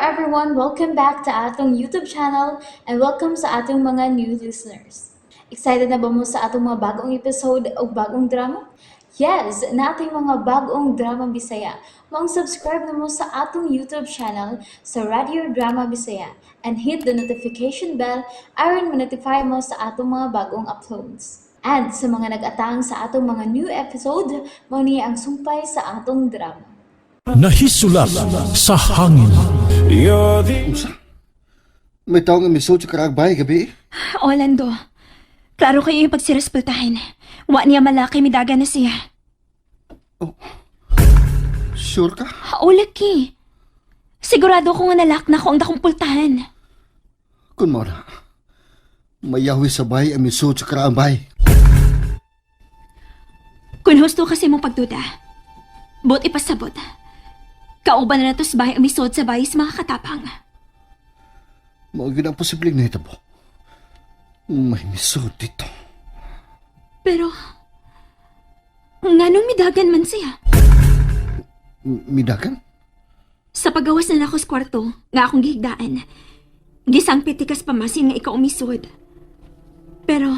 everyone, welcome back to atong YouTube channel and welcome sa atong mga new listeners. Excited na ba mo sa atong mga bagong episode o bagong drama? Yes, na ating mga bagong drama Bisaya. Mag-subscribe na mo sa atong YouTube channel sa Radio Drama Bisaya and hit the notification bell aron ma-notify mo sa atong mga bagong uploads. And sa mga nag-atang sa atong mga new episode, mo niya ang sumpay sa atong drama. Nahisulat sa hangin. May tao nga misod sa karagbay gabi. Orlando, klaro kayo yung pagsirespetuhin. Wa niya malaki midaga na siya. Sure ka? Laki. Sigurado ko nga nalak na ko ang dakumpultahan. Kun mo na. Mayawi sabay ang misod sa karagbay. Kung husto kasi mong pagduda, bot ipasabot. Kauban na to sa bahay ang misod sa bahay sa mga katapang. Mga ang posibleng na ito po. May misod dito. Pero, nganong midagan man siya? Midagan? Sa pagawas na ako sa kwarto, nga akong gihigdaan, gisang pitikas pamasin nga ikaw umisod. Pero,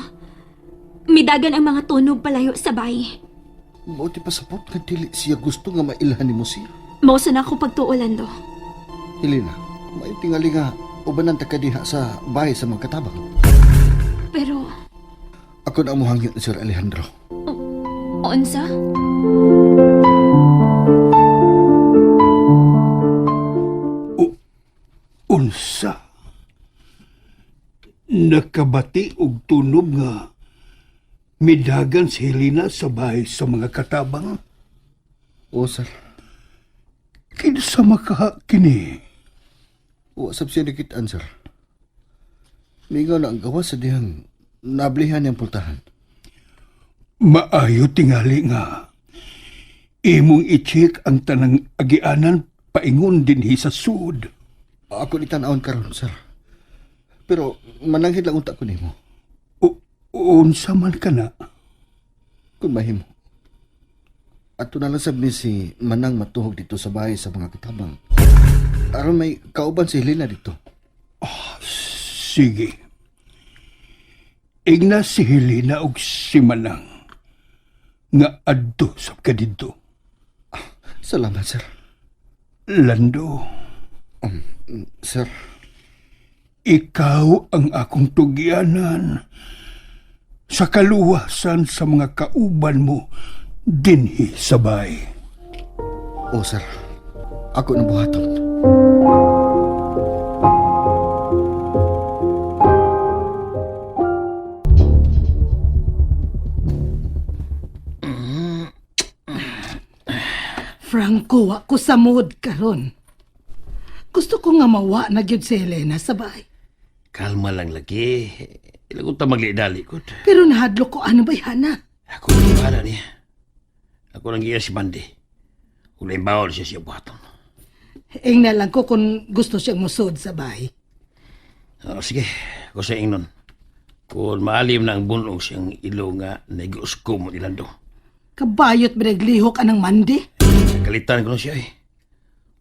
midagan ang mga tunog palayo sa bahay. Buti pa sapot na dili siya gusto nga mailhan ni mo siya. Mausa na ako pagtuulando. Helena, may tingali nga ubanan ta kadiha sa bahay sa mga katabang. Pero, Ako na amuhang yun, Sir Alejandro. unsa? Unsa? Nakabati og tunog nga midagan si Helena sa bahay sa mga katabang. O, sir. Kinsa maka kini? Wasap siya dikitaan, sir. Mingaw na ang gawas sa dihang nablihan niyang pultahan. Maayo tingali nga. Imong i-check ang tanang agianan paingon dinhi sa sud. Ako ni tanawon karon, sir. Pero mananghid lang unta ko nimo. Unsa man kana? Kung mahimo. Ato na lang sabi si Manang matuhog dito sa bahay sa mga katabang. Aron may kauban si Helena dito. Sige. Igna si Helena og si Manang nga adto sa kadidto. Salamat, sir. Lando, Sir, ikaw ang akong tugyanan sa kaluwasan sa mga kauban mo dinhi sa bahay. o sir. Ako na buhaton. Franco, wa ko sa mood karon. Gusto ko nga mawa na gyud si Helena sa bahay. Kalma lang lagi. Ilagot ta maglidali ko. Pero nahadlok ko ano ba hana? Ako lang para niya. Ako lang iya si Bandi. Kung lang bawal siya buhaton. Ing na lang ko kung gusto siyang musod sa bahay. Sige, ako sa ingnon. Kung maalim na ang bunog siyang ilo nga nag-usko mo nilando. Kabayot binaglihok anang mandi. Kalitan ko na siya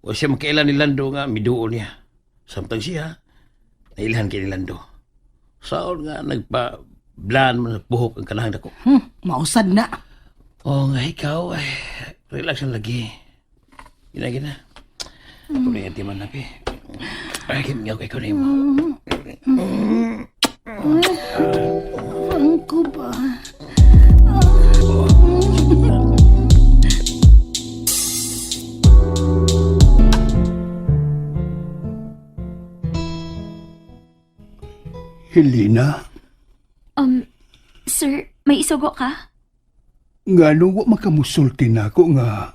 O siya makailan ni Lando nga miduol niya. Samtang siya, nailhan kay ni Lando. Saon nga nagpa-blan mo na buhok ang kanahang dako. Mausad na. Oo nga, ikaw ay relax lang lagi. Gina. Ako na yung timan napi. Ay, kimigaw kay ko na mo. Franco ba? Helena, Sir, may isugo ka? ngano wa makamusulti nako nga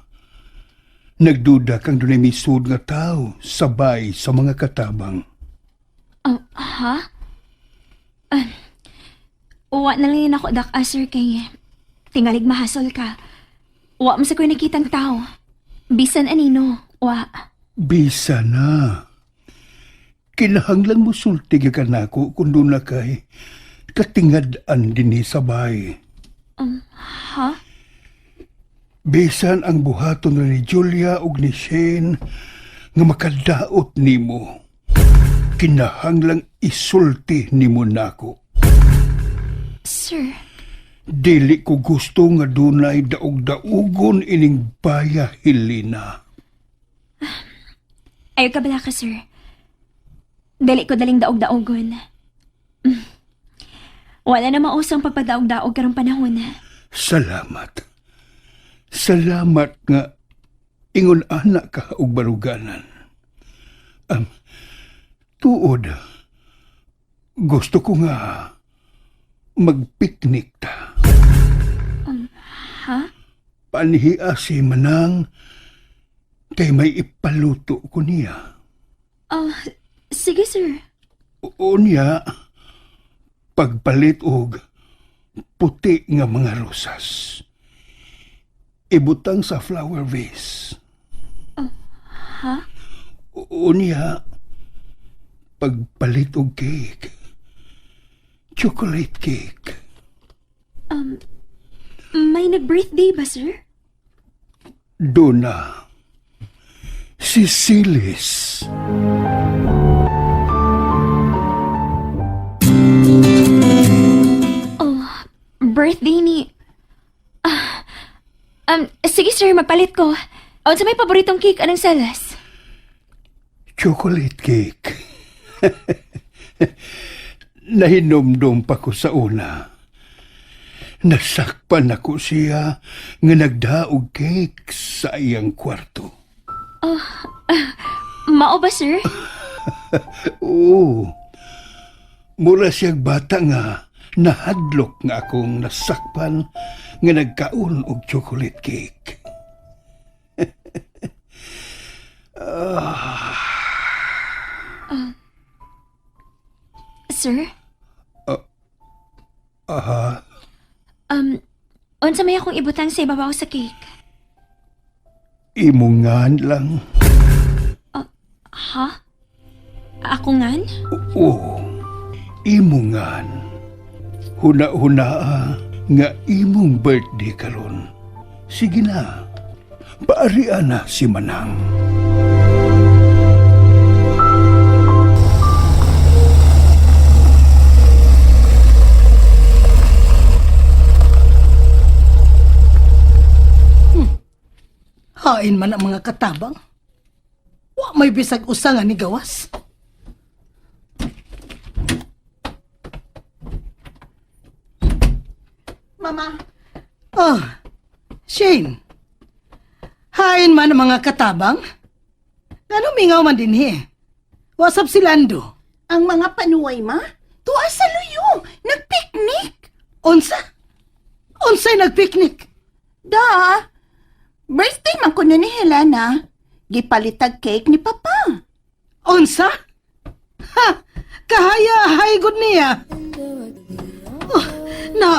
nagduda kang dunay misud nga tao sabay sa mga katabang. Ha? Uwa na lang yun ako dak, sir, kay tingalig mahasol ka. Uwa mo sa ko'y nakitang tao. Bisan anino, uwa. Bisa na. Kinahanglan mo sulti ka nako kung doon na kay katingad-an dinhi sa bahay. Ha? Bisan ang buhaton ni Julia ug ni Shane nga makadaot nimo. Kinahanglang isulti nimo nako. Sir, Dili ko gusto nga dunay daog-daugon ining baya, Helena. ayaw ka bala ka, sir. Dali ko daling daog-daogon. Wala na mausang pagpadaog-daog karong panahon. Salamat. Salamat nga ingon anak ka og baruganan. Tuod, gusto ko nga magpiknik ta. Ha? Panhiya si Manang kay may ipaluto ko niya. Sige, sir. Unya, pagpalit og puti nga mga rosas. Ibutang sa flower vase. Ha? Unya, pagpalit og cake. Chocolate cake. May nag-birthday ba, sir? Dona. Si Silis. Birthday ni... sige, sir, magpalit ko. Sa may paboritong cake, anong salas? Chocolate cake. Nahinomdom pa ko sa una. Nasakpan ako siya nga nagdaog cake sa iyang kwarto. Mao ba, sir? Oo. Mura siyang bata nga nahadlok nga akong nasakpan nga nagkaon og chocolate cake. Sir? Aha. Unsa may akong ibutang sa ibabaw sa cake? Imungan lang. Ha? Ako ngan? Oo. Imungan. Huna-hunaa nga imong birthday karon. Sige na. Paarian na si Manang. Hain man ang mga katabang. Wa may bisag usangan ni gawas. Mama, Shane. Hain man ang mga katabang. Ano mingaw man din Wasap si Lando. ang mga panuway ma, tuwa sa luyo, nagpiknik. Unsa? Unsay nagpiknik? Da, birthday man ko ni Helena. Gipalitag cake ni Papa. Unsa? Ha! Kahaya-hay gud niya.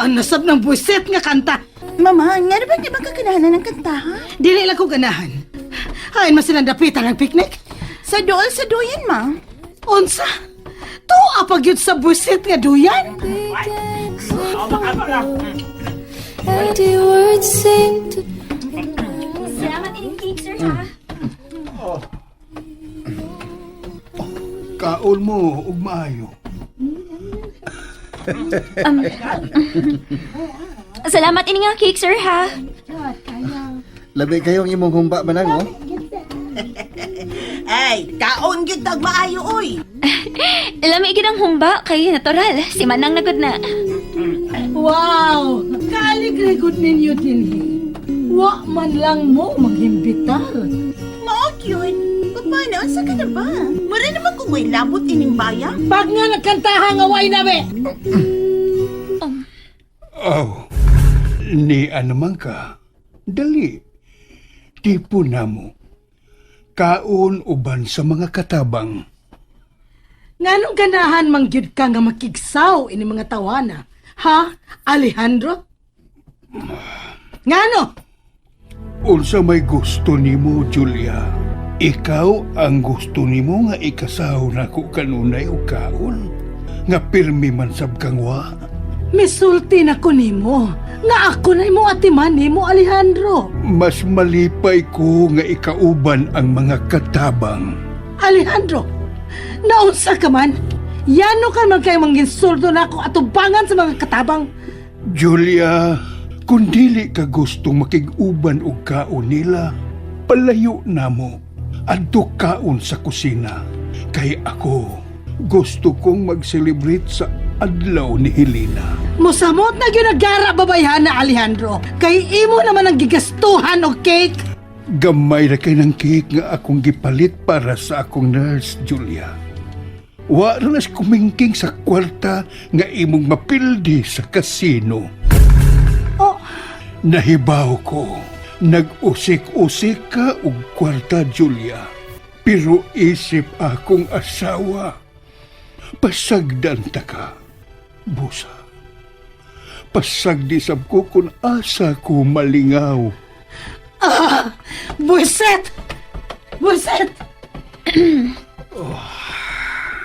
Nasab ng buisit nga kanta. Mama, nga ba di ba kakanahanan ng kantahan? Dili lang ko ganahan. Hain man silang dapitan ng picnic. Sa doyan, ma. Unsa? Tuwa pag yun sa buisit nga duyan. Empty words seem to Salamat ining cake, sir, ha? Kaon mo ug maayo. Salamat ining nga cake, sir, ha? Labi kayong imong humba Manang, oh. Ay, kaon gyud tag maayo oy. Lami gid ang humba kay natural. Si Manang nagod na. Wow! Kaalig-rigod ninyo din Wa man lang mo maghimbitar. Mao cute. Paano, asa ka na ba? Mara naman kung may labot ining baya. Pag nga nagkantahan nga way na be. Ni ano man ka? Dali. Tipo na mo. Kaon uban sa mga katabang. Nganong ganahan mangyud ka nga makigsaw ini mga tawana? Ha, Alejandro? Ngano? Unsa may gusto nimo, Julia? Ikaw ang gusto nimo nga ikasaw nako kanunay og kaon? Nga pirmi man sab kang wa? Misulti na ko nimo. Nga ako na imo atiman nimo, Alejandro. Mas malipay ko nga ikauban ang mga katabang. Alejandro, naunsa ka man? Yano ka man kayo manginsulto na ako atubangan sa mga katabang. Julia, kung dili ka gustong makiguban og kaon nila, palayo na mo. Adto kaon sa kusina. Kay ako, gusto kong mag-celebrate sa adlaw ni Helena. Musamot na ginagara babayhan na, Alejandro. Kay imo naman ang gigastuhan og cake. Gamay na kay ng cake nga akong gipalit para sa akong nurse, Julia. Wa na nas kumingking sa kwarta nga imong mapildi sa kasino. Oh, Nahibaw ko, nag-usik-usik ka og kwarta, Julia. Pero isip akong asawa, pasagdan ta ka, busa. Pasagdisab ko kung asa ko malingaw. buiset! Buiset!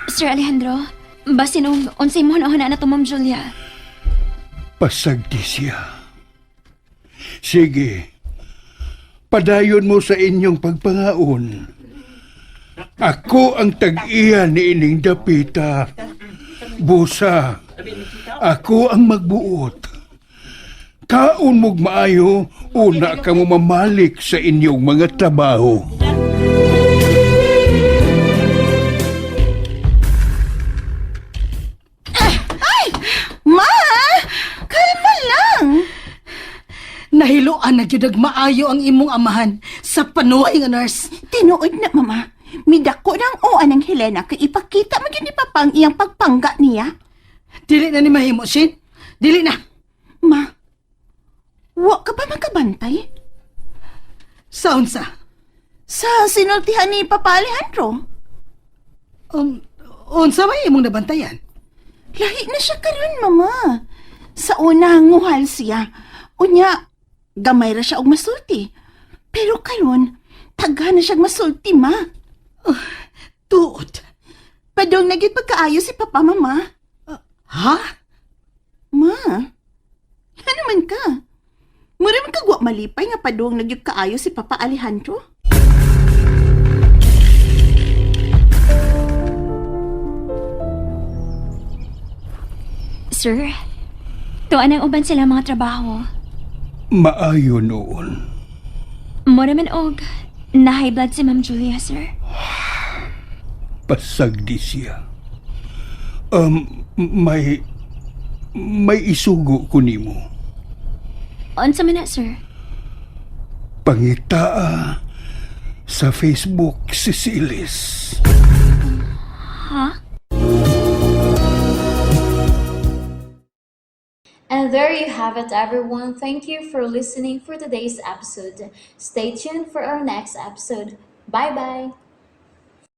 Sir Alejandro, basin og unsay mo na na to, Ma'am Julia. Pasagdi siya. Sige, padayon mo sa inyong pagpangaon. Ako ang tag-iya ni ining dapita. Busa, ako ang magbuot. Kaon mog maayo, una ka mo mamalik sa inyong mga trabaho. Ma! Kalma lang! Nahiloan na gyud og maayo ang imong amahan sa panuhay nga nurse. Tinuod na, Mama. Midako ng uan ng Helena kay ipakita mo ni Papa ang iyang pagpangga niya. Dili na ni mahimo, Shin. Dili na. Ma, wa ka ba makabantay? Sa unsa? Sa sinultihan ni Papa Alejandro? Unsa ba imong nabantayan? Lahi na siya karon, Mama. Sa una, nguhal siya. Unya, gamay ra siya og masulti. Pero karon, tagha na siya masulti, Ma. Tuod. Padong nagit pagkaayo si Papa, Mama. Ha? Ma, ano man ka? Mura man kagwa malipay nga padong nagit kaayo si Papa Alejandro? Sir, tuan ang uban sila mga trabaho. Maayo noon. Mo naman og na high blood si Ma'am Julia, sir. Pasagdi siya. May isugo ko nimo. Unsa man na, sir? Pangitaa sa Facebook si Silis. Ha? And there you have it, everyone. Thank you for listening for today's episode. Stay tuned for our next episode. Bye bye.